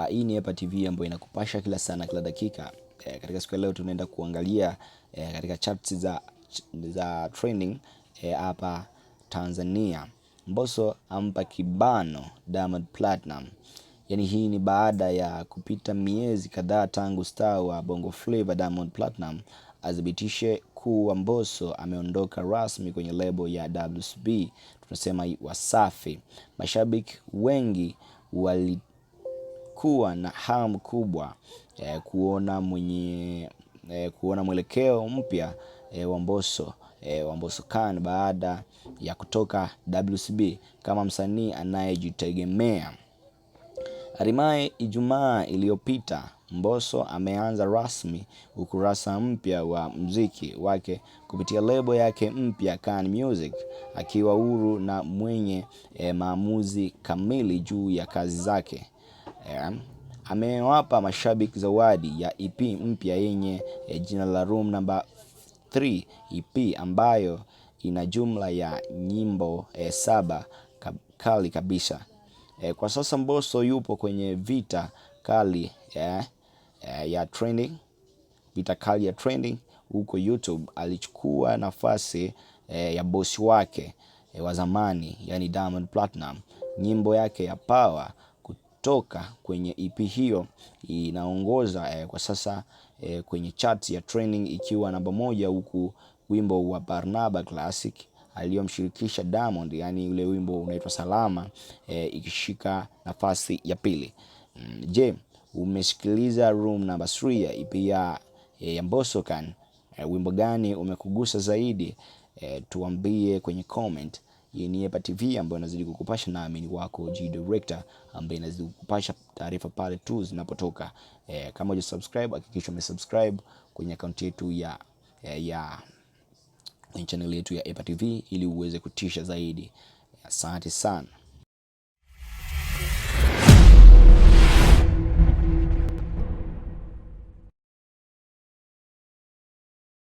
Hii ni Epa TV ambayo inakupasha kila sana kila dakika. Katika siku ya leo tunaenda kuangalia katika charts za trending hapa Tanzania. Mbosso ampa kibano Diamond Platinum. Yani hii ni baada ya kupita miezi kadhaa tangu star wa Bongo Flava Diamond Platinum athibitishe kuwa Mbosso ameondoka rasmi kwenye lebo ya WCB, tunasema Wasafi. Mashabiki wengi walikuwa na hamu kubwa kuona mwelekeo mpya wa Mbosso Khan baada ya kutoka WCB kama msanii anayejitegemea. Hatimaye Ijumaa iliyopita Mbosso ameanza rasmi ukurasa mpya wa muziki wake kupitia lebo yake mpya Khan Music, akiwa huru na mwenye maamuzi kamili juu ya kazi zake. Amewapa mashabiki zawadi ya EP mpya yenye jina la Room Number 3 EP ambayo ina jumla ya nyimbo 7 kali kabisa. Kwa sasa Mbosso yupo kwenye vita kali ya trending huko YouTube. Alichukua nafasi ya bosi wake wa zamani, yani Diamond Platinum. Nyimbo yake ya Power kutoka kwenye EP hiyo inaongoza kwa sasa kwenye charts ya trending ikiwa namba 1, huku wimbo wa Barnaba Classic aliyomshirikisha Diamond, yani ule wimbo unaitwa Salama, ikishika nafasi ya 2. Je, umesikiliza Room Number 3 ya EP ya Mbosso Khan? Wimbo gani umekugusa zaidi? Tuambie kwenye comment. Hii ni Epa TV ambayo inazidi kukupasha, na mimi wako G Director ambaye inazidi kukupasha taarifa pale tu zinapotoka. Kama hujasubscribe, hakikisha umesubscribe kwenye account yetu ya channel yetu ya Epa TV ili uweze kutisha zaidi. Asante sana.